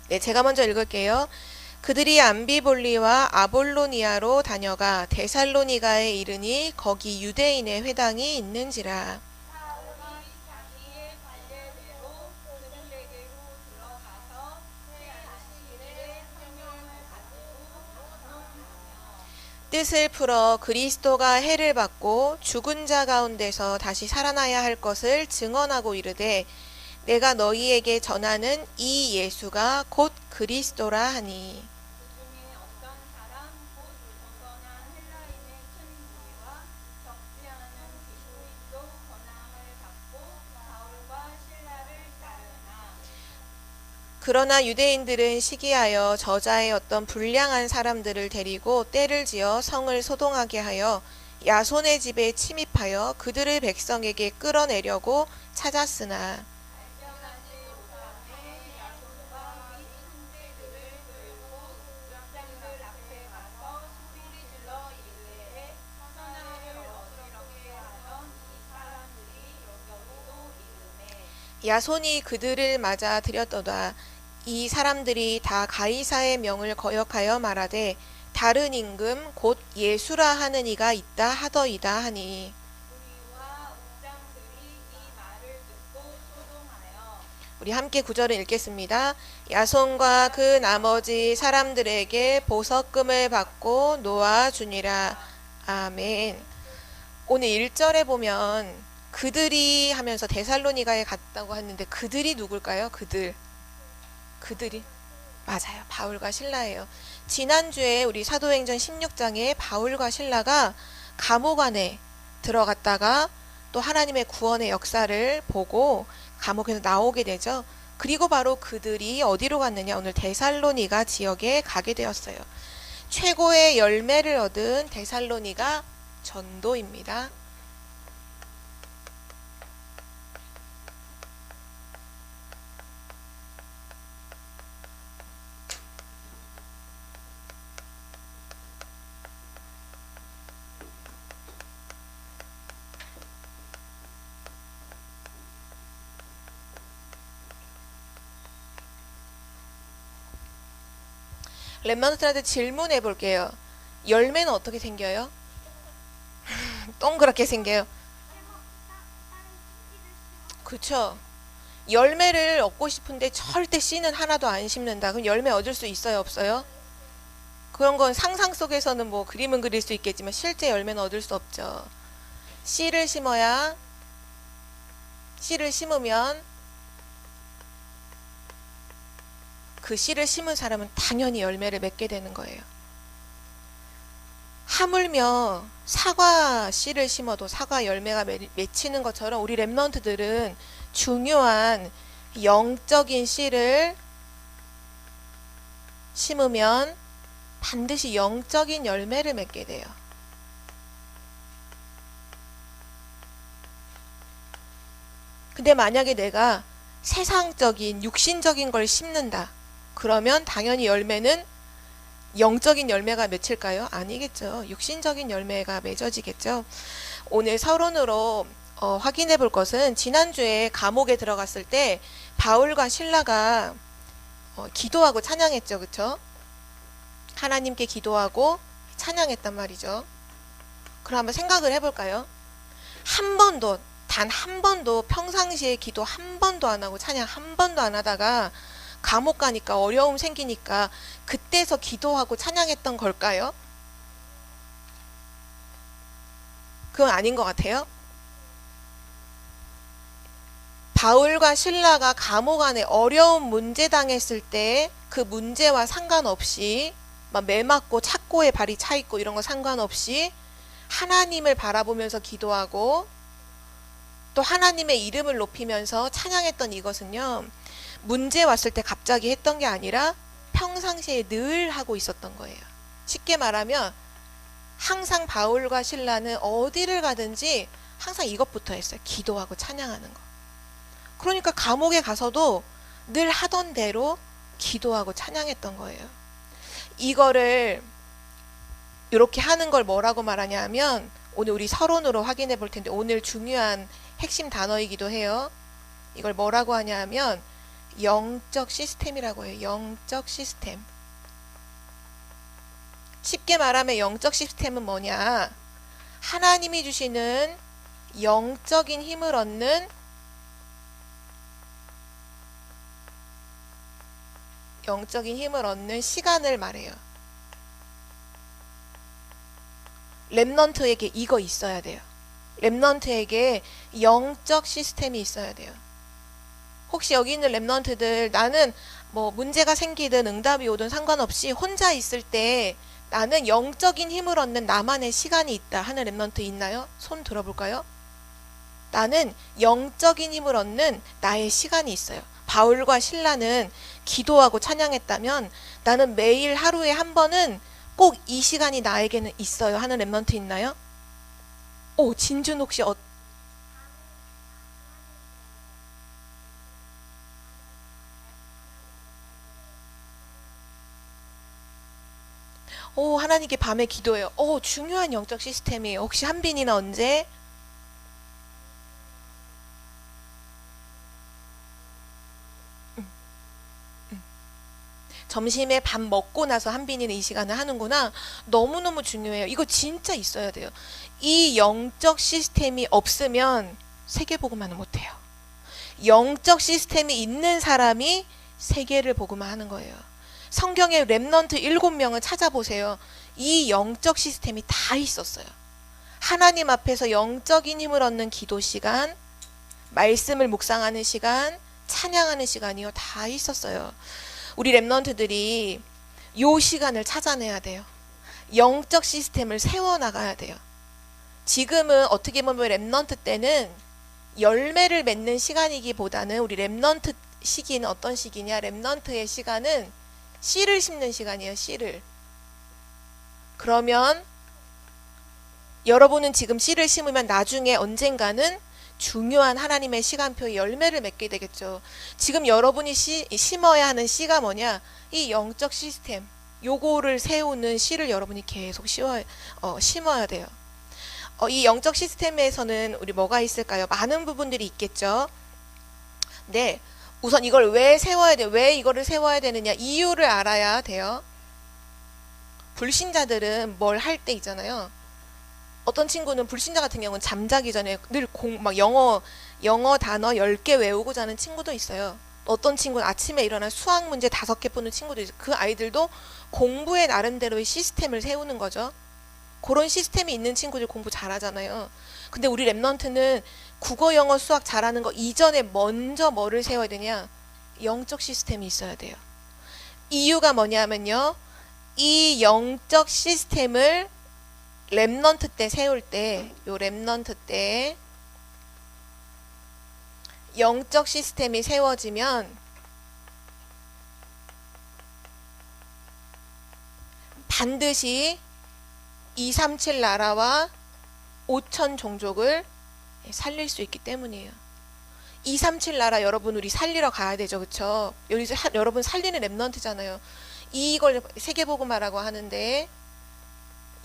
네, 제가 먼저 읽을게요. 그들이 암비볼리와 아볼로니아로 다녀가 데살로니가에 이르니 거기 유대인의 회당이 있는지라. 사울이 자기의 관례대로 그들에게로 들어가서 새 안식일에 성령을 가지고 언론하며 뜻을 풀어 그리스도가 해를 받고 죽은 자 가운데서 다시 살아나야 할 것을 증언하고 이르되 내가 너희에게 전하는 이 예수가 곧 그리스도라 하니. 그 중에 어떤 사람 곧 어선한 헬라인의 큰 무리와 적지 않은 기도인도 권함을 받고 바울과 신라를 따르나 그러나 유대인들은 시기하여 저자의 어떤 불량한 사람들을 데리고 떼를 지어 성을 소동하게 하여 야손의 집에 침입하여 그들을 백성에게 끌어내려고 찾았으나 발견하지 못하매 야손과 및 형제들을 끌고 족장들 앞에 가서 소리 질러 이르되 선하를 어지럽게 하던 이 사람들이 여기도 이르매 야손이 그들을 맞아 들였도다. 이 사람들이 다 가이사의 명을 거역하여 말하되 다른 임금 곧 예수라 하는 이가 있다 하더이다 하니. 우리와 족장들이 이 말을 듣고 소동하여 우리 함께 구절을 읽겠습니다. 야손과 그 나머지 사람들에게 보석금을 받고 놓아주니라. 아멘. 오늘 1절에 보면 그들이 하면서 데살로니가에 갔다고 했는데 그들이 누굴까요? 그들이 맞아요. 바울과 신라예요. 지난주에 우리 사도행전 16장에 바울과 신라가 감옥 안에 들어갔다가 또 하나님의 구원의 역사를 보고 감옥에서 나오게 되죠. 그리고 바로 그들이 어디로 갔느냐? 오늘 데살로니가 지역에 가게 되었어요. 최고의 열매를 얻은 데살로니가 전도입니다. 랩런트들한테 질문해 볼게요. 열매는 어떻게 생겨요? 동그랗게 생겨요. 그쵸? 열매를 얻고 싶은데 절대 씨는 하나도 안 심는다. 그럼 열매 얻을 수 있어요, 없어요? 그런 건 상상 속에서는 뭐 그림은 그릴 수 있겠지만 실제 열매는 얻을 수 없죠. 씨를 심으면 그 씨를 심은 사람은 당연히 열매를 맺게 되는 거예요. 하물며 사과 씨를 심어도 사과 열매가 맺히는 것처럼 우리 랩런트들은 중요한 영적인 씨를 심으면 반드시 영적인 열매를 맺게 돼요. 근데 만약에 내가 세상적인 육신적인 걸 심는다. 그러면 당연히 열매는 영적인 열매가 맺힐까요? 아니겠죠. 육신적인 열매가 맺어지겠죠. 오늘 서론으로 확인해 볼 것은 지난주에 감옥에 들어갔을 때 바울과 신라가 기도하고 찬양했죠. 그쵸? 하나님께 기도하고 찬양했단 말이죠. 그럼 한번 생각을 해볼까요? 단 한 번도 평상시에 기도 한 번도 안 하고 찬양 한 번도 안 하다가 감옥 가니까 어려움 생기니까 그때서 기도하고 찬양했던 걸까요? 그건 아닌 것 같아요. 바울과 신라가 감옥 안에 어려운 문제 당했을 때 그 문제와 상관없이 막 매맞고 착고에 발이 차 있고 이런 거 상관없이 하나님을 바라보면서 기도하고 또 하나님의 이름을 높이면서 찬양했던 이것은요. 문제 왔을 때 갑자기 했던 게 아니라 평상시에 늘 하고 있었던 거예요. 쉽게 말하면 항상 바울과 신라는 어디를 가든지 항상 이것부터 했어요. 기도하고 찬양하는 거. 그러니까 감옥에 가서도 늘 하던 대로 기도하고 찬양했던 거예요. 이거를 이렇게 하는 걸 뭐라고 말하냐 하면 오늘 우리 서론으로 확인해 볼 텐데 오늘 중요한 핵심 단어이기도 해요. 이걸 뭐라고 하냐 하면 영적 시스템이라고 해요. 영적 시스템. 쉽게 말하면 영적 시스템은 뭐냐? 하나님이 주시는 영적인 힘을 얻는 시간을 말해요. 렘넌트에게 이거 있어야 돼요. 렘넌트에게 영적 시스템이 있어야 돼요. 혹시 여기 있는 렘넌트들, 나는 뭐 문제가 생기든 응답이 오든 상관없이 혼자 있을 때 나는 영적인 힘을 얻는 나만의 시간이 있다 하는 렘넌트 있나요? 손 들어볼까요? 나는 영적인 힘을 얻는 나의 시간이 있어요. 바울과 실라는 기도하고 찬양했다면 나는 매일 하루에 한 번은 꼭 이 시간이 나에게는 있어요 하는 렘넌트 있나요? 오, 진준 혹시 오, 하나님께 밤에 기도해요. 오, 중요한 영적 시스템이에요. 혹시 한빈이는 언제? 점심에 밥 먹고 나서 한빈이는 이 시간을 하는구나. 너무너무 중요해요. 이거 진짜 있어야 돼요. 이 영적 시스템이 없으면 세계복음화는 못해요. 영적 시스템이 있는 사람이 세계를 복음화하는 거예요. 성경의 렘넌트 7명을 찾아보세요. 이 영적 시스템이 다 있었어요. 하나님 앞에서 영적인 힘을 얻는 기도 시간, 말씀을 묵상하는 시간, 찬양하는 시간이요. 다 있었어요. 우리 렘넌트들이 요 시간을 찾아내야 돼요. 영적 시스템을 세워나가야 돼요. 지금은 어떻게 보면 렘넌트 때는 열매를 맺는 시간이기보다는 우리 렘넌트 시기는 어떤 시기냐? 렘넌트의 시간은 씨를 심는 시간이에요. 씨를. 그러면 여러분은 지금 씨를 심으면 나중에 언젠가는 중요한 하나님의 시간표에 열매를 맺게 되겠죠. 지금 여러분이 심어야 하는 씨가 뭐냐? 이 영적 시스템, 요거를 세우는 씨를 여러분이 계속 심어야 돼요. 이 영적 시스템에서는 우리 뭐가 있을까요? 많은 부분들이 있겠죠. 네, 우선 이걸 왜 세워야 돼? 왜 이거를 세워야 되느냐? 이유를 알아야 돼요. 불신자들은 뭘 할 때 있잖아요. 어떤 친구는 불신자 같은 경우는 잠자기 전에 늘 막 영어 단어 10개 외우고 자는 친구도 있어요. 어떤 친구는 아침에 일어나 수학 문제 5개 푸는 친구도 있어요. 그 아이들도 공부의 나름대로의 시스템을 세우는 거죠. 그런 시스템이 있는 친구들 공부 잘하잖아요. 근데 우리 랩넌트는 국어, 영어, 수학 잘하는 거 이전에 먼저 뭐를 세워야 되냐? 영적 시스템이 있어야 돼요. 이유가 뭐냐면요. 이 영적 시스템을 랩넌트 때 세울 때, 요 랩넌트 때 영적 시스템이 세워지면 반드시 237 나라와 5천 종족을 살릴 수 있기 때문이에요. 237 나라 여러분 우리 살리러 가야 되죠. 그쵸? 여러분 살리는 랩넌트잖아요. 이걸 세계복음화라고 하는데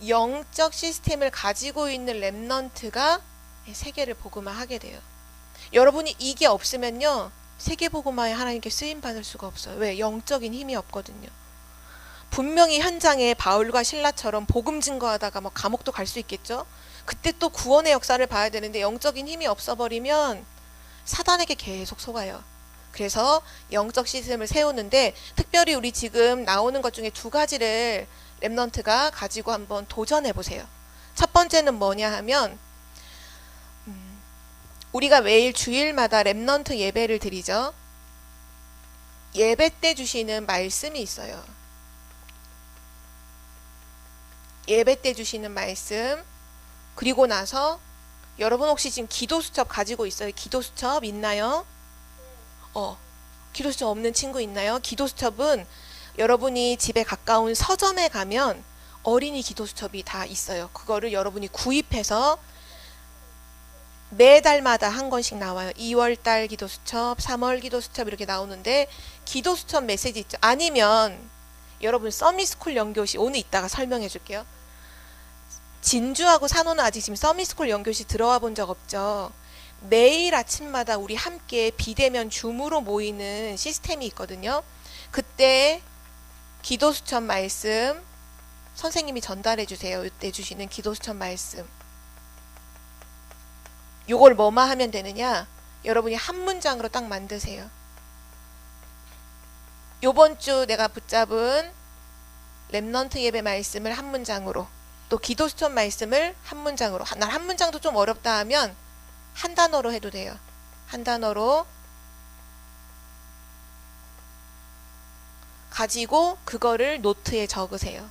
영적 시스템을 가지고 있는 랩넌트가 세계를 복음화하게 돼요. 여러분이 이게 없으면요. 세계복음화에 하나님께 쓰임받을 수가 없어요. 왜? 영적인 힘이 없거든요. 분명히 현장에 바울과 실라처럼 복음 증거하다가 뭐 감옥도 갈 수 있겠죠. 그때 또 구원의 역사를 봐야 되는데 영적인 힘이 없어버리면 사단에게 계속 속아요. 그래서 영적 시스템을 세우는데 특별히 우리 지금 나오는 것 중에 2가지를 랩넌트가 가지고 한번 도전해 보세요. 첫 번째는 뭐냐 하면 우리가 매일 주일마다 랩넌트 예배를 드리죠. 예배 때 주시는 말씀이 있어요. 예배 때 주시는 말씀. 그리고 나서 여러분 혹시 지금 기도 수첩 가지고 있어요? 기도 수첩 있나요? 기도 수첩 없는 친구 있나요? 기도 수첩은 여러분이 집에 가까운 서점에 가면 어린이 기도 수첩이 다 있어요. 그거를 여러분이 구입해서 매달마다 한 권씩 나와요. 2월달 기도 수첩, 3월 기도 수첩 이렇게 나오는데 기도 수첩 메시지 있죠. 아니면 여러분 서미스쿨 연교시 오늘 이따가 설명해 줄게요. 진주하고 산호는 아직 지금 서미스쿨 연교시 들어와 본 적 없죠. 매일 아침마다 우리 함께 비대면 줌으로 모이는 시스템이 있거든요. 그때 기도 수천 말씀 선생님이 전달해 주세요. 이때 주시는 기도 수천 말씀. 요걸 뭐만 하면 되느냐? 여러분이 한 문장으로 딱 만드세요. 요번 주 내가 붙잡은 렘넌트 예배 말씀을 한 문장으로, 또 기도 수천 말씀을 한 문장으로. 난 한 문장도 좀 어렵다 하면 한 단어로 해도 돼요. 한 단어로 가지고 그거를 노트에 적으세요.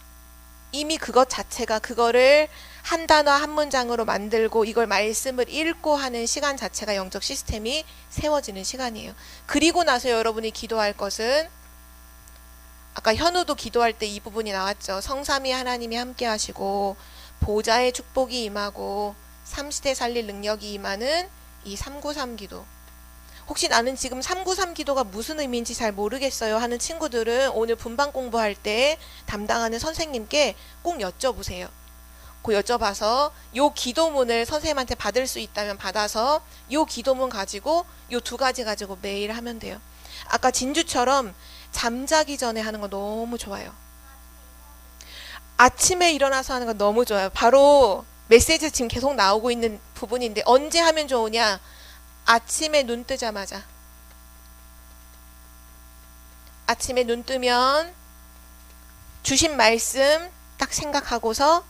이미 그것 자체가, 그거를 한 단어 한 문장으로 만들고 이걸 말씀을 읽고 하는 시간 자체가 영적 시스템이 세워지는 시간이에요. 그리고 나서 여러분이 기도할 것은, 아까 현우도 기도할 때 이 부분이 나왔죠. 성삼위 하나님이 함께 하시고 보좌의 축복이 임하고 삼시대 살릴 능력이 임하는 이 393 기도. 혹시 나는 지금 393 기도가 무슨 의미인지 잘 모르겠어요 하는 친구들은 오늘 분반 공부할 때 담당하는 선생님께 꼭 여쭤보세요. 그 여쭤봐서 요 기도문을 선생님한테 받을 수 있다면 받아서 요 기도문 가지고 요 두 가지 가지고 매일 하면 돼요. 아까 진주처럼 잠자기 전에 하는 거 너무 좋아요. 아침에 일어나서 하는 거 너무 좋아요. 바로 메시지 지금 계속 나오고 있는 부분인데, 언제 하면 좋으냐? 아침에 눈 뜨자마자. 아침에 눈 뜨면 주신 말씀 딱 생각하고서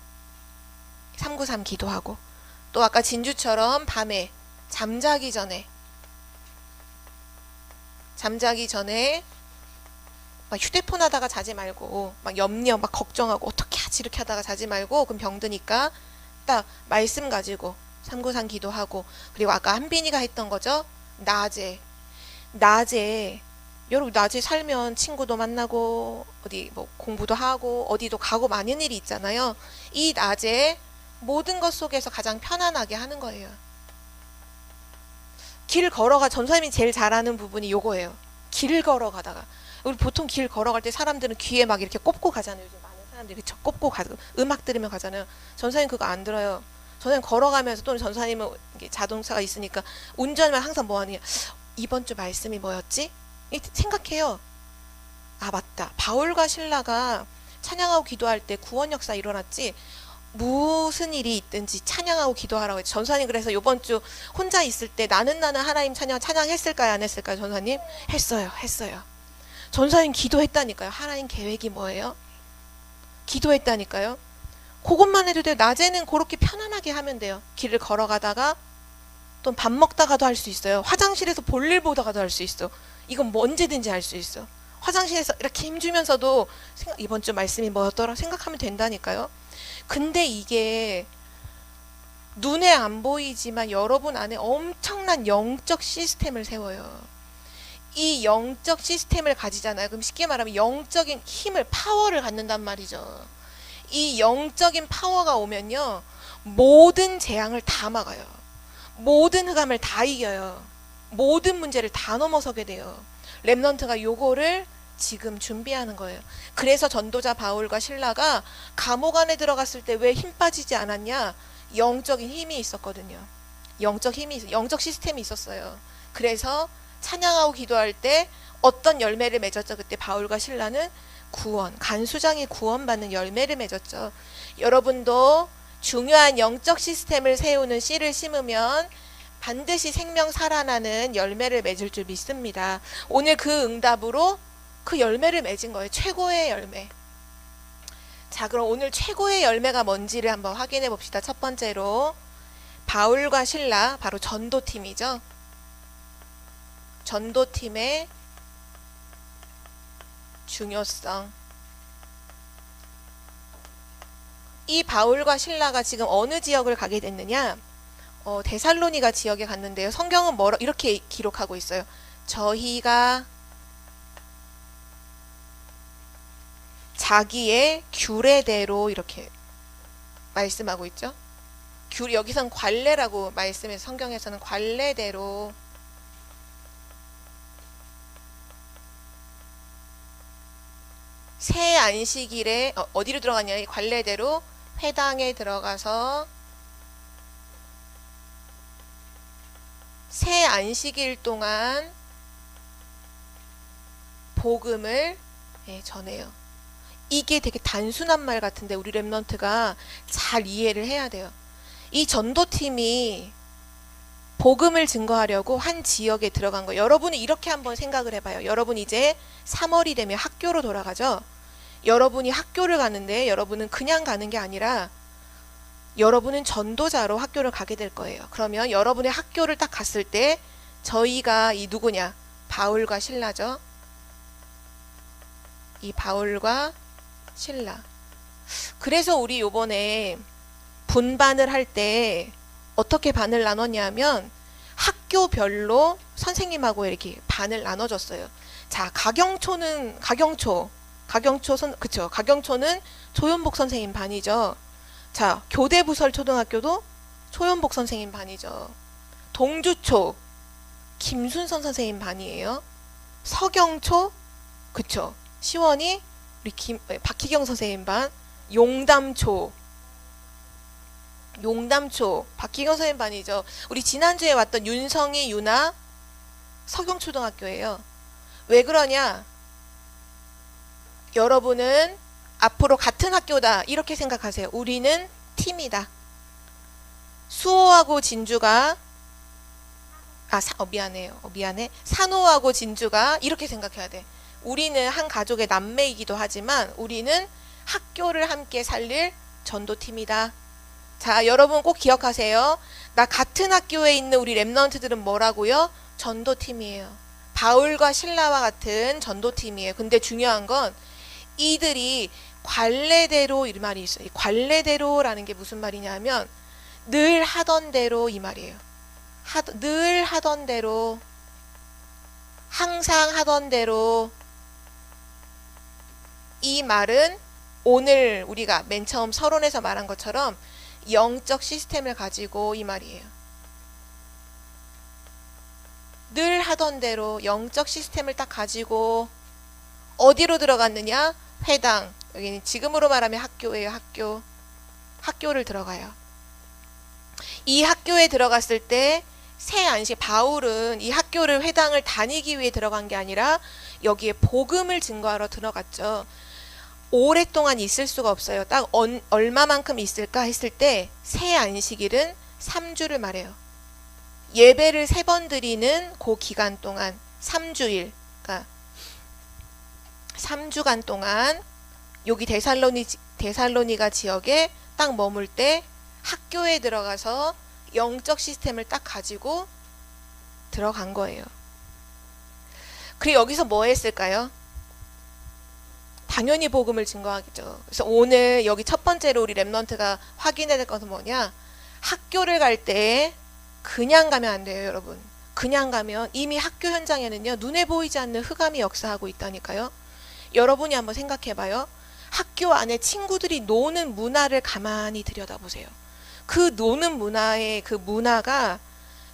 393 기도하고, 또 아까 진주처럼 밤에 잠자기 전에 막 휴대폰 하다가 자지 말고, 막 염려, 막 걱정하고 어떻게 하지 이렇게 하다가 자지 말고, 그럼 병드니까 딱 말씀 가지고 393 기도하고. 그리고 아까 한빈이가 했던 거죠. 낮에 여러분, 낮에 살면 친구도 만나고 어디 뭐 공부도 하고 어디도 가고 많은 일이 있잖아요. 이 낮에 모든 것 속에서 가장 편안하게 하는 거예요. 길 걸어가, 전사님이 제일 잘하는 부분이 요거예요. 길 걸어가다가, 우리 보통 길 걸어갈 때 사람들은 귀에 막 이렇게 꼽고 가잖아요. 요즘 많은 사람들이 꼽고 가고 음악 들으며 가잖아요. 전사님 그거 안 들어요. 전사님 걸어가면서, 또는 전사님은 자동차가 있으니까 운전하면 항상 뭐 하느냐, 이번 주 말씀이 뭐였지? 생각해요. 아 맞다, 바울과 신라가 찬양하고 기도할 때 구원 역사 일어났지. 무슨 일이 있든지 찬양하고 기도하라고 했죠. 전사님 그래서 요번 주 혼자 있을 때 나는 하나님 찬양했을까요 안 했을까요? 전사님 했어요. 전사님 기도했다니까요. 하나님 계획이 뭐예요? 기도했다니까요. 그것만 해도 돼요. 낮에는 그렇게 편안하게 하면 돼요. 길을 걸어가다가, 또 밥 먹다가도 할 수 있어요. 화장실에서 볼일 보다가도 할 수 있어. 이건 뭐 언제든지 할 수 있어. 화장실에서 이렇게 힘주면서도 이번 주 말씀이 뭐였더라 생각하면 된다니까요. 근데 이게 눈에 안 보이지만 여러분 안에 엄청난 영적 시스템을 세워요. 이 영적 시스템을 가지잖아요. 그럼 쉽게 말하면 영적인 힘을, 파워를 갖는단 말이죠. 이 영적인 파워가 오면요, 모든 재앙을 다 막아요. 모든 흑암을 다 이겨요. 모든 문제를 다 넘어서게 돼요. 렘넌트가 요거를 지금 준비하는 거예요. 그래서 전도자 바울과 신라가 감옥 안에 들어갔을 때 왜 힘 빠지지 않았냐? 영적인 힘이 있었거든요. 영적 시스템이 있었어요. 그래서 찬양하고 기도할 때 어떤 열매를 맺었죠? 그때 바울과 신라는 구원, 간수장이 구원받는 열매를 맺었죠. 여러분도 중요한 영적 시스템을 세우는 씨를 심으면 반드시 생명 살아나는 열매를 맺을 줄 믿습니다. 오늘 그 응답으로 그 열매를 맺은 거예요. 최고의 열매. 자, 그럼 오늘 최고의 열매가 뭔지를 한번 확인해 봅시다. 첫 번째로 바울과 신라, 바로 전도팀이죠. 전도팀의 중요성. 이 바울과 신라가 지금 어느 지역을 가게 됐느냐? 데살로니가 지역에 갔는데요. 성경은 이렇게 기록하고 있어요. 저희가 자기의 규례대로, 이렇게 말씀하고 있죠. 여기선 관례라고 말씀해서, 성경에서는 관례대로 새 안식일에 어디로 들어갔냐? 관례대로 회당에 들어가서 새 안식일 동안 복음을 전해요. 이게 되게 단순한 말 같은데 우리 렘넌트가 잘 이해를 해야 돼요. 이 전도팀이 복음을 증거하려고 한 지역에 들어간 거. 여러분이 이렇게 한번 생각을 해봐요. 여러분 이제 3월이 되면 학교로 돌아가죠. 여러분이 학교를 가는데 여러분은 그냥 가는 게 아니라 여러분은 전도자로 학교를 가게 될 거예요. 그러면 여러분의 학교를 딱 갔을 때 저희가 이 누구냐? 바울과 실라죠. 이 바울과 실라. 그래서 우리 요번에 분반을 할 때 어떻게 반을 나눴냐면 학교별로 선생님하고 이렇게 반을 나눠줬어요. 자, 가경초는 조연복 선생님 반이죠. 자, 교대부설초등학교도 조연복 선생님 반이죠. 동주초 김순선 선생님 반이에요. 서경초 그쵸. 시원이 우리 박희경 선생님 반. 용담초 박희경 선생님 반이죠. 우리 지난주에 왔던 윤성이 유나 서경초등학교예요. 왜 그러냐? 여러분은 앞으로 같은 학교다 이렇게 생각하세요. 우리는 팀이다. 수호하고 진주가 미안해. 산호하고 진주가 이렇게 생각해야 돼. 우리는 한 가족의 남매이기도 하지만 우리는 학교를 함께 살릴 전도팀이다. 자, 여러분 꼭 기억하세요. 나 같은 학교에 있는 우리 렘넌트들은 뭐라고요? 전도팀이에요. 바울과 실라와 같은 전도팀이에요. 근데 중요한 건 이들이 관례대로 이 말이 있어요. 관례대로라는 게 무슨 말이냐면 늘 하던 대로 이 말이에요. 늘 하던 대로, 항상 하던 대로. 이 말은 오늘 우리가 맨 처음 서론에서 말한 것처럼 영적 시스템을 가지고 이 말이에요. 늘 하던 대로 영적 시스템을 딱 가지고 어디로 들어갔느냐? 회당. 여기는 지금으로 말하면 학교예요. 학교를 들어가요. 이 학교에 들어갔을 때 새 안식 바울은 이 학교를 회당을 다니기 위해 들어간 게 아니라 여기에 복음을 증거하러 들어갔죠. 오랫동안 있을 수가 없어요. 딱 얼마만큼 있을까 했을 때 새 안식일은 3주를 말해요. 예배를 3번 드리는 그 기간 동안 3주일, 그러니까 3주간 동안 여기 데살로니가 지역에 딱 머물 때 학교에 들어가서 영적 시스템을 딱 가지고 들어간 거예요. 그리고 여기서 뭐 했을까요? 당연히 복음을 증거하겠죠. 그래서 오늘 여기 첫 번째로 우리 렘넌트가 확인해야 될 것은 뭐냐? 학교를 갈 때 그냥 가면 안 돼요, 여러분. 그냥 가면 이미 학교 현장에는요, 눈에 보이지 않는 흑암이 역사하고 있다니까요. 여러분이 한번 생각해봐요. 학교 안에 친구들이 노는 문화를 가만히 들여다보세요. 그 노는 문화의 그 문화가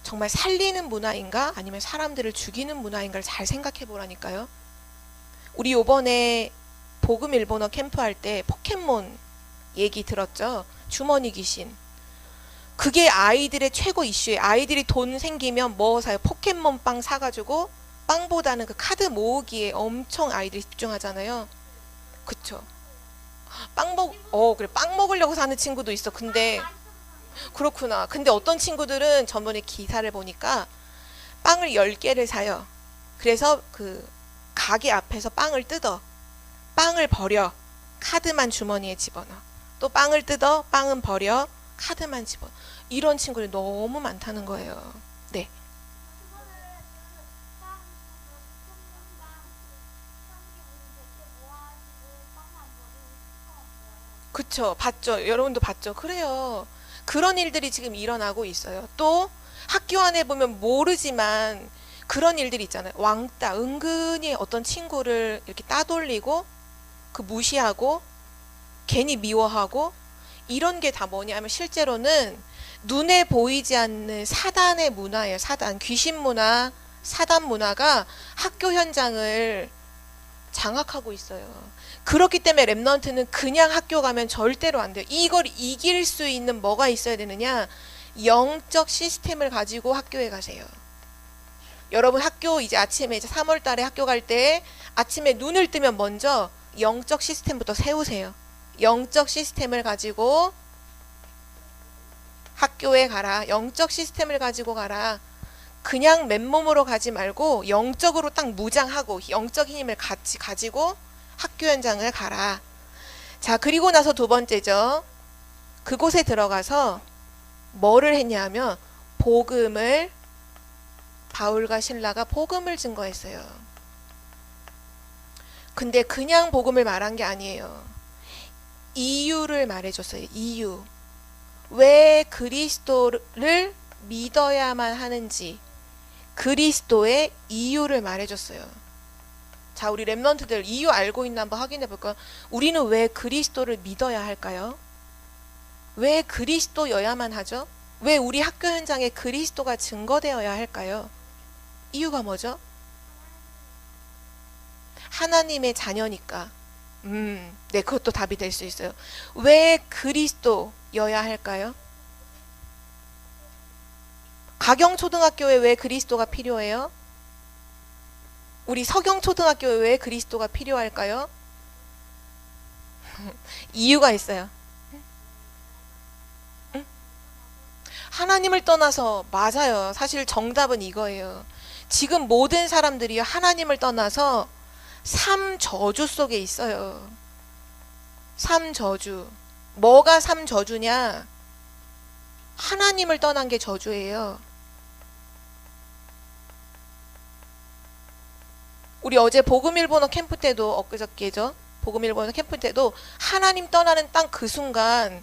정말 살리는 문화인가 아니면 사람들을 죽이는 문화인가를 잘 생각해 보라니까요. 우리 요번에 복음 일본어 캠프 할 때 포켓몬 얘기 들었죠. 주머니 귀신. 그게 아이들의 최고 이슈예요. 아이들이 돈 생기면 뭐 사요? 포켓몬 빵 사가지고 빵보다는 그 카드 모으기에 엄청 아이들이 집중하잖아요. 그쵸? 빵 먹으려고 사는 친구도 있어. 근데 그렇구나. 근데 어떤 친구들은 전번에 기사를 보니까 빵을 10개를 사요. 그래서 그 가게 앞에서 빵을 뜯어. 빵을 버려. 카드만 주머니에 집어넣어. 또 빵을 뜯어. 빵은 버려. 카드만 집어넣어. 이런 친구들이 너무 많다는 거예요. 네. 그쵸. 봤죠. 여러분도 봤죠. 그래요. 그런 일들이 지금 일어나고 있어요. 또 학교 안에 보면 모르지만 그런 일들이 있잖아요. 왕따, 은근히 어떤 친구를 이렇게 따돌리고 그 무시하고 괜히 미워하고 이런 게 다 뭐냐면 실제로는 눈에 보이지 않는 사단의 문화예요. 사단, 귀신 문화, 사단 문화가 학교 현장을 장악하고 있어요. 그렇기 때문에 렘넌트는 그냥 학교 가면 절대로 안 돼요. 이걸 이길 수 있는 뭐가 있어야 되느냐? 영적 시스템을 가지고 학교에 가세요. 여러분 학교 이제 아침에 이제 3월 달에 학교 갈 때 아침에 눈을 뜨면 먼저 영적 시스템부터 세우세요. 영적 시스템을 가지고 학교에 가라. 영적 시스템을 가지고 가라. 그냥 맨몸으로 가지 말고 영적으로 딱 무장하고 영적 힘을 같이 가지고 학교 현장을 가라. 자, 그리고 나서 두 번째죠. 그곳에 들어가서 뭐를 했냐 면 복음을, 바울과 실라가 복음을 증거했어요. 근데 그냥 복음을 말한 게 아니에요. 이유를 말해줬어요. 이유. 왜 그리스도를 믿어야만 하는지, 그리스도의 이유를 말해줬어요. 자, 우리 랩런트들 이유 알고 있나 한번 확인해 볼까요? 우리는 왜 그리스도를 믿어야 할까요? 왜 그리스도여야만 하죠? 왜 우리 학교 현장에 그리스도가 증거되어야 할까요? 이유가 뭐죠? 하나님의 자녀니까. 네, 그것도 답이 될 수 있어요. 왜 그리스도여야 할까요? 가경초등학교에 왜 그리스도가 필요해요? 우리 서경초등학교에 왜 그리스도가 필요할까요? 이유가 있어요. 하나님을 떠나서, 맞아요. 사실 정답은 이거예요. 지금 모든 사람들이 하나님을 떠나서 삼저주 속에 있어요. 삼저주. 뭐가 삼저주냐? 하나님을 떠난 게 저주예요. 우리 어제 복음일본어 캠프 때도, 엊그저께죠? 복음일본어 캠프 때도 하나님 떠나는 딱 그 순간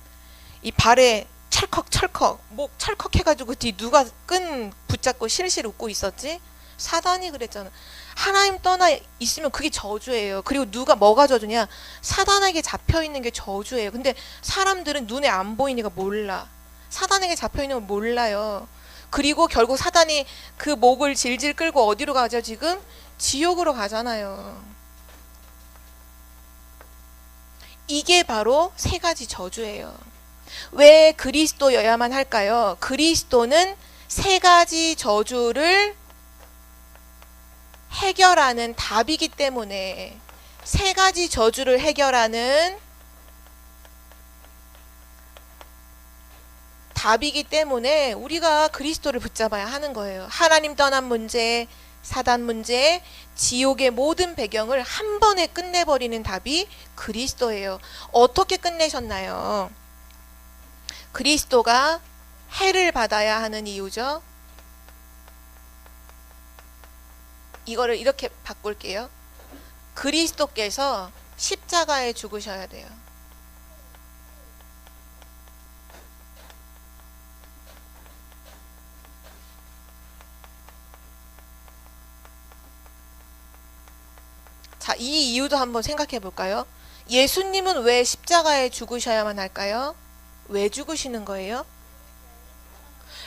이 발에 찰컥찰컥 목 찰컥 해가지고 뒤 누가 끈 붙잡고 실실 웃고 있었지? 사단이 그랬잖아. 하나님 떠나 있으면 그게 저주예요. 그리고 누가 뭐가 저주냐? 사단에게 잡혀있는 게 저주예요. 근데 사람들은 눈에 안 보이니까 몰라. 사단에게 잡혀있는 걸 몰라요. 그리고 결국 사단이 그 목을 질질 끌고 어디로 가죠 지금? 지옥으로 가잖아요. 이게 바로 세 가지 저주예요. 왜 그리스도여야만 할까요? 그리스도는 세 가지 저주를 해결하는 답이기 때문에, 세 가지 저주를 해결하는 답이기 때문에 우리가 그리스도를 붙잡아야 하는 거예요. 하나님 떠난 문제, 사단 문제, 지옥의 모든 배경을 한 번에 끝내버리는 답이 그리스도예요. 어떻게 끝내셨나요? 그리스도가 해를 받아야 하는 이유죠. 이거를 이렇게 바꿀게요. 그리스도께서 십자가에 죽으셔야 돼요. 자, 이 이유도 한번 생각해 볼까요? 예수님은 왜 십자가에 죽으셔야만 할까요? 왜 죽으시는 거예요?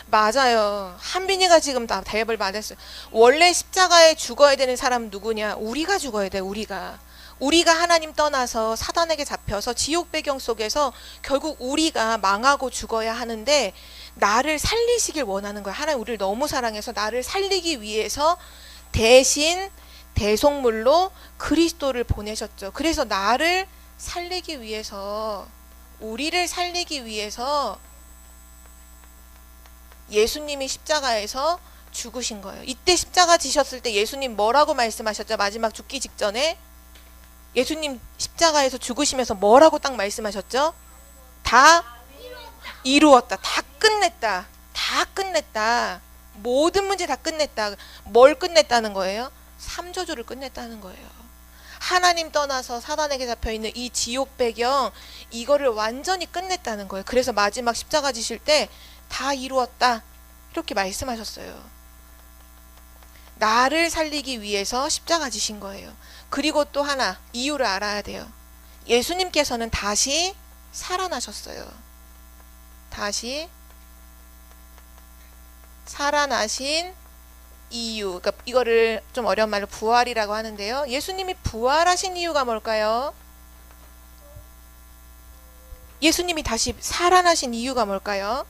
맞아요. 한빈이가 지금 다 대답을 맞았어요. 원래 십자가에 죽어야 되는 사람은 누구냐? 우리가 죽어야 돼, 우리가. 우리가 하나님 떠나서 사단에게 잡혀서 지옥 배경 속에서 결국 우리가 망하고 죽어야 하는데, 나를 살리시길 원하는 거야. 하나님 우리를 너무 사랑해서 나를 살리기 위해서 대신 대속물로 그리스도를 보내셨죠. 그래서 나를 살리기 위해서, 우리를 살리기 위해서 예수님이 십자가에서 죽으신 거예요. 이때 십자가 지셨을 때 예수님 뭐라고 말씀하셨죠? 마지막 죽기 직전에 예수님 십자가에서 죽으시면서 뭐라고 딱 말씀하셨죠? 다 이루었다. 다 끝냈다. 다 끝냈다. 모든 문제 다 끝냈다. 뭘 끝냈다는 거예요? 삼저주를 끝냈다는 거예요. 하나님 떠나서 사단에게 잡혀있는 이 지옥 배경, 이거를 완전히 끝냈다는 거예요. 그래서 마지막 십자가 지실 때 다 이루었다 이렇게 말씀하셨어요. 나를 살리기 위해서 십자가 지신 거예요. 그리고 또 하나 이유를 알아야 돼요. 예수님께서는 다시 살아나셨어요. 다시 살아나신 이유, 그러니까 이거를 좀 어려운 말로 부활이라고 하는데요. 예수님이 부활하신 이유가 뭘까요? 예수님이 다시 살아나신 이유가 뭘까요?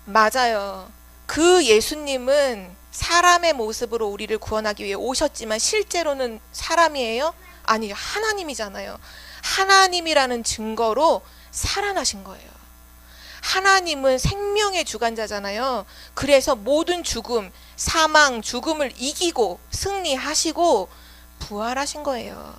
맞아요. 그 예수님은 사람의 모습으로 우리를 구원하기 위해 오셨지만 실제로는 사람이에요? 아니요. 하나님이잖아요. 하나님이라는 증거로 살아나신 거예요. 하나님은 생명의 주관자잖아요. 그래서 모든 죽음, 사망, 죽음을 이기고 승리하시고 부활하신 거예요.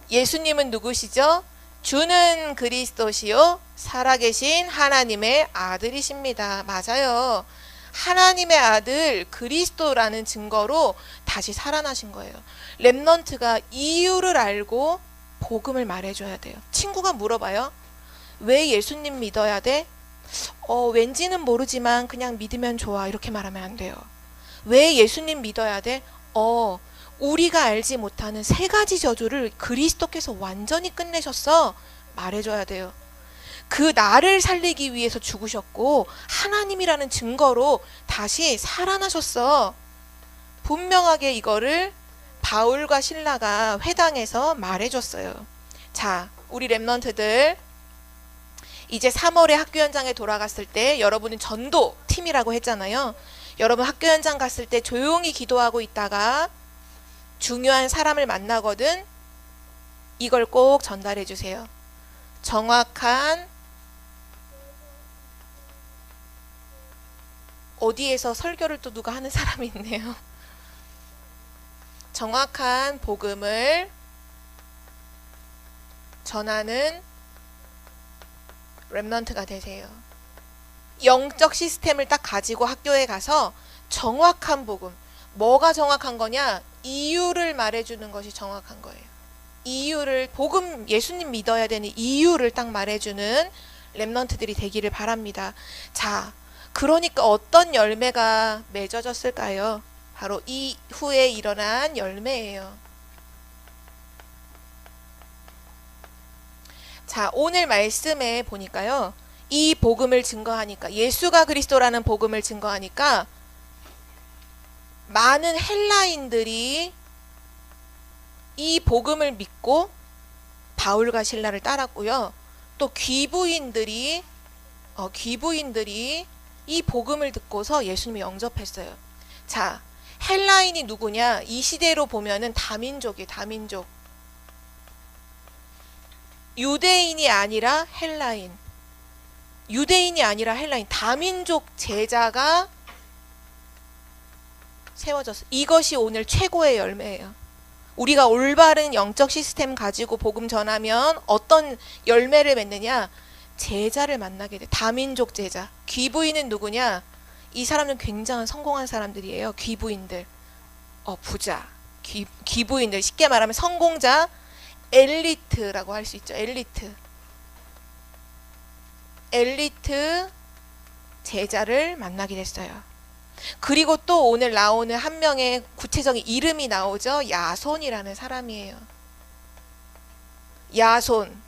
예수님은 누구시죠? 주는 그리스도시요 살아계신 하나님의 아들이십니다. 맞아요. 하나님의 아들 그리스도라는 증거로 다시 살아나신 거예요. 렘넌트가 이유를 알고 복음을 말해줘야 돼요. 친구가 물어봐요. 왜 예수님 믿어야 돼? 왠지는 모르지만 그냥 믿으면 좋아. 이렇게 말하면 안 돼요. 왜 예수님 믿어야 돼? 우리가 알지 못하는 세 가지 저주를 그리스도께서 완전히 끝내셨어. 말해줘야 돼요. 그 나를 살리기 위해서 죽으셨고 하나님이라는 증거로 다시 살아나셨어. 분명하게 이거를 바울과 실라가 회당에서 말해줬어요. 자, 우리 렘넌트들 이제 3월에 학교 현장에 돌아갔을 때 여러분은 전도 팀이라고 했잖아요. 여러분 학교 현장 갔을 때 조용히 기도하고 있다가 중요한 사람을 만나거든 이걸 꼭 전달해 주세요. 정확한 어디에서 설교를 또 누가 하는 사람이 있네요. 정확한 복음을 전하는 렘넌트가 되세요. 영적 시스템을 딱 가지고 학교에 가서 정확한 복음, 뭐가 정확한 거냐? 이유를 말해주는 것이 정확한 거예요. 이유를, 복음, 예수님 믿어야 되는 이유를 딱 말해주는 렘넌트들이 되기를 바랍니다. 자, 그러니까 어떤 열매가 맺어졌을까요? 바로 이후에 일어난 열매예요. 자, 오늘 말씀에 보니까요. 이 복음을 증거하니까, 예수가 그리스도라는 복음을 증거하니까 많은 헬라인들이 이 복음을 믿고 바울과 실라를 따랐고요. 또 귀부인들이 이 복음을 듣고서 예수님을 영접했어요. 자, 헬라인이 누구냐? 이 시대로 보면은 다민족이에요. 다민족. 유대인이 아니라 헬라인. 유대인이 아니라 헬라인. 다민족 제자가 세워졌어요. 이것이 오늘 최고의 열매예요. 우리가 올바른 영적 시스템 가지고 복음 전하면 어떤 열매를 맺느냐? 제자를 만나게 돼. 다민족 제자. 귀부인은 누구냐? 이 사람은 굉장한 성공한 사람들이에요. 귀부인들. 부자. 귀부인들. 쉽게 말하면 성공자, 엘리트라고 할 수 있죠. 엘리트 제자를 만나게 됐어요. 그리고 또 오늘 나오는 한 명의 구체적인 이름이 나오죠. 야손이라는 사람이에요. 야손.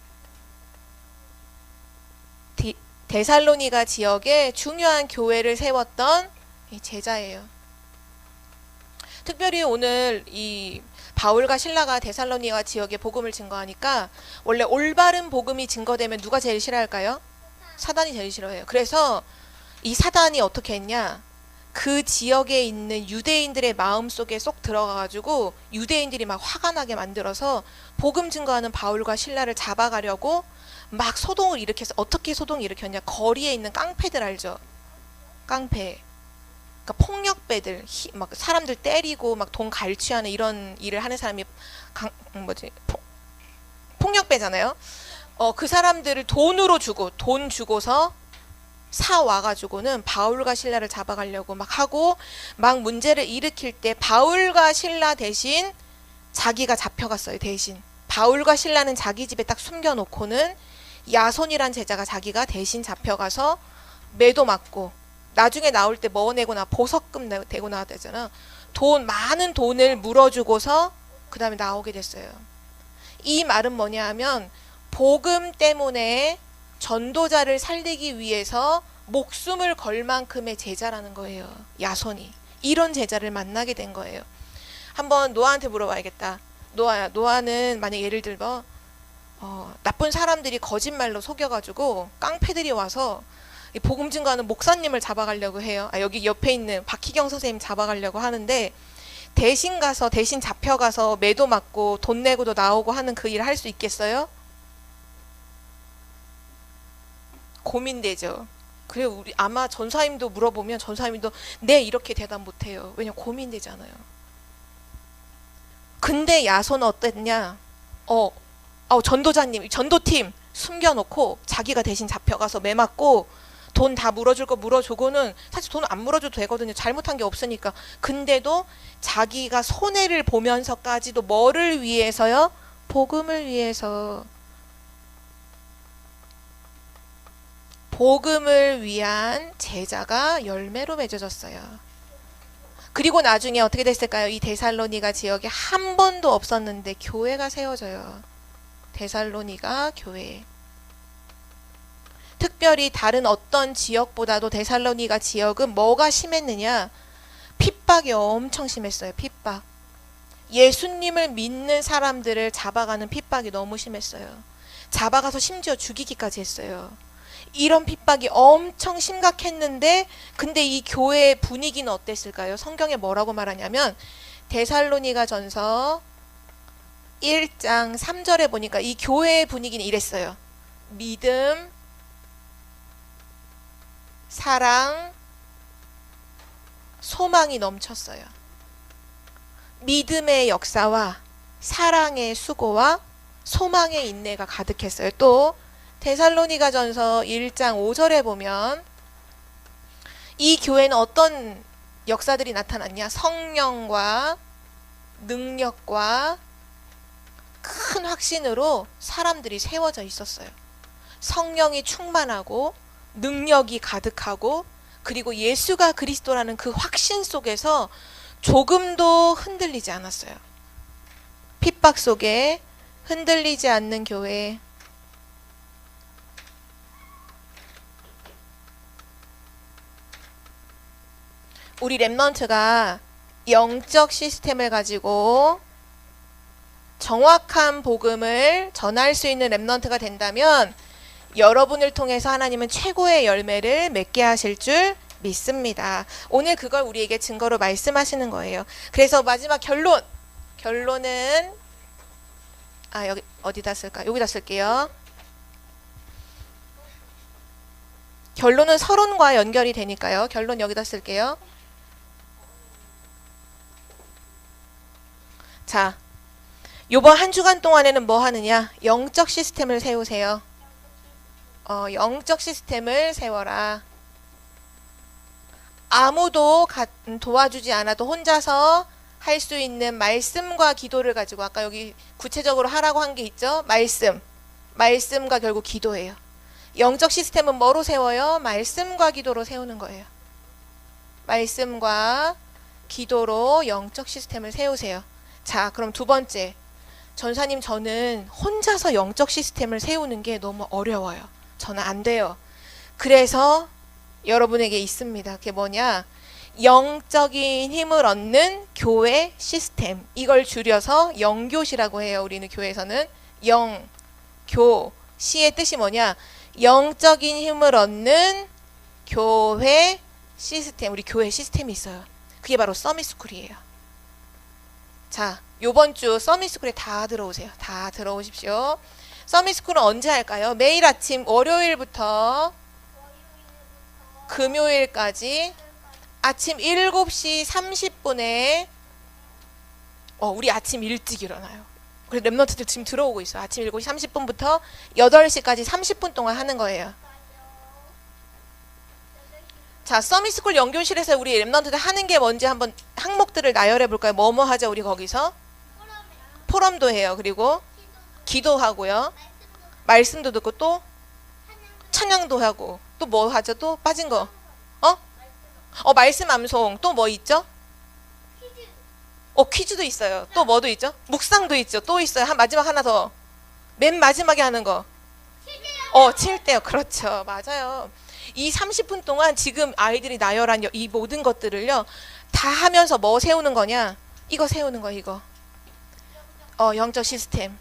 데살로니가 지역에 중요한 교회를 세웠던 제자예요. 특별히 오늘 이 바울과 실라가 데살로니가 지역에 복음을 증거하니까 원래 올바른 복음이 증거되면 누가 제일 싫어할까요? 사단이 제일 싫어해요. 그래서 이 사단이 어떻게 했냐? 그 지역에 있는 유대인들의 마음속에 쏙 들어가가지고 유대인들이 막 화가 나게 만들어서 복음 증거하는 바울과 실라를 잡아가려고 막 소동을 일으켜서, 어떻게 소동을 일으켰냐? 거리에 있는 깡패들 알죠? 깡패. 그러니까 폭력배들, 막 사람들 때리고 막 돈 갈취하는 이런 일을 하는 사람이 폭력배잖아요. 그 사람들을 돈 주고서 사 와가지고는 바울과 실라를 잡아가려고 막 하고 막 문제를 일으킬 때 바울과 실라 대신 자기가 잡혀갔어요. 대신 바울과 실라는 자기 집에 딱 숨겨놓고는 야손이란 제자가 자기가 대신 잡혀가서 매도 맞고 나중에 나올 때 뭐 내고 나 보석금 내고 나와야 되잖아. 많은 돈을 물어주고서 그 다음에 나오게 됐어요. 이 말은 뭐냐 하면 복음 때문에 전도자를 살리기 위해서 목숨을 걸 만큼의 제자라는 거예요. 야손이. 이런 제자를 만나게 된 거예요. 한번 노아한테 물어봐야겠다. 노아야, 노아는 만약 예를 들어 나쁜 사람들이 거짓말로 속여가지고 깡패들이 와서 이 복음 증거하는 목사님을 잡아가려고 해요. 여기 옆에 있는 박희경 선생님 잡아가려고 하는데 대신 가서 대신 잡혀가서 매도 맞고 돈 내고도 나오고 하는 그 일을 할 수 있겠어요? 고민되죠. 그래요. 우리 아마 전사님도 물어보면 전사님도 네 이렇게 대답 못해요. 왜냐 고민되잖아요. 근데 야손은 어땠냐? 전도자님, 전도팀 숨겨놓고 자기가 대신 잡혀가서 매 맞고 돈 다 물어줄 거 물어주고는 사실 돈 안 물어줘도 되거든요. 잘못한 게 없으니까. 근데도 자기가 손해를 보면서까지도 뭐를 위해서요? 복음을 위해서. 복음을 위한 제자가 열매로 맺어졌어요. 그리고 나중에 어떻게 됐을까요? 이 데살로니가 지역에 한 번도 없었는데 교회가 세워져요. 데살로니가 교회. 특별히 다른 어떤 지역보다도 데살로니가 지역은 뭐가 심했느냐? 핍박이 엄청 심했어요. 핍박. 예수님을 믿는 사람들을 잡아가는 핍박이 너무 심했어요. 잡아가서 심지어 죽이기까지 했어요. 이런 핍박이 엄청 심각했는데 근데 이 교회의 분위기는 어땠을까요? 성경에 뭐라고 말하냐면 데살로니가 전서 1장 3절에 보니까 이 교회의 분위기는 이랬어요. 믿음, 사랑, 소망이 넘쳤어요. 믿음의 역사와 사랑의 수고와 소망의 인내가 가득했어요. 또 데살로니가 전서 1장 5절에 보면 이 교회는 어떤 역사들이 나타났냐? 성령과 능력과 큰 확신으로 사람들이 세워져 있었어요. 성령이 충만하고 능력이 가득하고 그리고 예수가 그리스도라는 그 확신 속에서 조금도 흔들리지 않았어요. 핍박 속에 흔들리지 않는 교회. 우리 랩넌트가 영적 시스템을 가지고 정확한 복음을 전할 수 있는 랩넌트가 된다면 여러분을 통해서 하나님은 최고의 열매를 맺게 하실 줄 믿습니다. 오늘 그걸 우리에게 증거로 말씀하시는 거예요. 그래서 마지막 결론은 여기 어디다 쓸까? 여기다 쓸게요. 결론은 서론과 연결이 되니까요. 결론 여기다 쓸게요. 자, 요번 한 주간 동안에는 뭐 하느냐? 영적 시스템을 세우세요. 영적 시스템을 세워라. 아무도 도와주지 않아도 혼자서 할 수 있는 말씀과 기도를 가지고 아까 여기 구체적으로 하라고 한 게 있죠? 말씀과 결국 기도예요. 영적 시스템은 뭐로 세워요? 말씀과 기도로 세우는 거예요. 말씀과 기도로 영적 시스템을 세우세요. 자, 그럼 두 번째. 전사님, 저는 혼자서 영적 시스템을 세우는 게 너무 어려워요. 저는 안 돼요. 그래서 여러분에게 있습니다. 그게 뭐냐? 영적인 힘을 얻는 교회 시스템. 이걸 줄여서 영교시라고 해요. 우리는 교회에서는. 영교시의 뜻이 뭐냐? 영적인 힘을 얻는 교회 시스템. 우리 교회 시스템이 있어요. 그게 바로 서밋스쿨이에요. 자, 요번 주 서밋스쿨에 다 들어오세요. 다 들어오십시오. 서밋스쿨은 언제 할까요? 매일 아침 월요일부터 금요일까지 아침 7시 30분에 우리 아침 일찍 일어나요. 그래서 랩런트들 지금 들어오고 있어요. 아침 7시 30분부터 8시까지 30분 동안 하는 거예요. 자, 서밋스쿨 연교실에서 우리 랩런트들 하는 게 뭔지 한번 항목들을 나열해 볼까요? 뭐뭐 하죠? 우리 거기서 포럼도 해요. 그리고 기도하고요. 말씀도 듣고 또 찬양도 하고 또 뭐 하죠? 또 빠진 거. 말씀 암송. 또 뭐 있죠? 퀴즈도 있어요. 또 뭐도 있죠? 묵상도 있죠. 또 있어요. 마지막 하나 더. 맨 마지막에 하는 거. 칠 때요. 그렇죠. 맞아요. 이 30분 동안 지금 아이들이 나열한 이 모든 것들을요. 다 하면서 뭐 세우는 거냐? 이거 세우는 거 이거. 영적 시스템.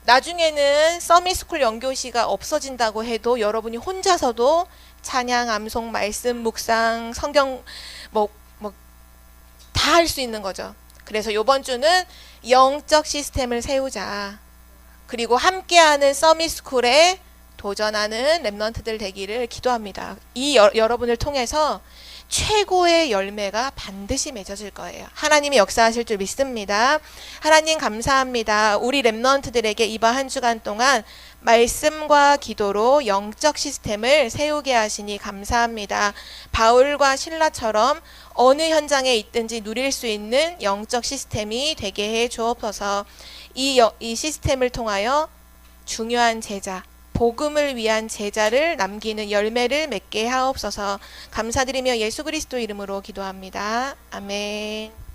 나중에는 서밋스쿨 연교시가 없어진다고 해도 여러분이 혼자서도 찬양, 암송, 말씀, 묵상, 성경 뭐 다 할 수 있는 거죠. 그래서 이번 주는 영적 시스템을 세우자. 그리고 함께하는 서밋스쿨에 도전하는 랩넌트들 되기를 기도합니다. 여러분을 통해서 최고의 열매가 반드시 맺어질 거예요. 하나님이 역사하실 줄 믿습니다. 하나님 감사합니다. 우리 랩넌트들에게 이번 한 주간 동안 말씀과 기도로 영적 시스템을 세우게 하시니 감사합니다. 바울과 실라처럼 어느 현장에 있든지 누릴 수 있는 영적 시스템이 되게 해 주옵소서. 이 시스템을 통하여 중요한 제자, 복음을 위한 제자를 남기는 열매를 맺게 하옵소서. 감사드리며 예수 그리스도 이름으로 기도합니다. 아멘.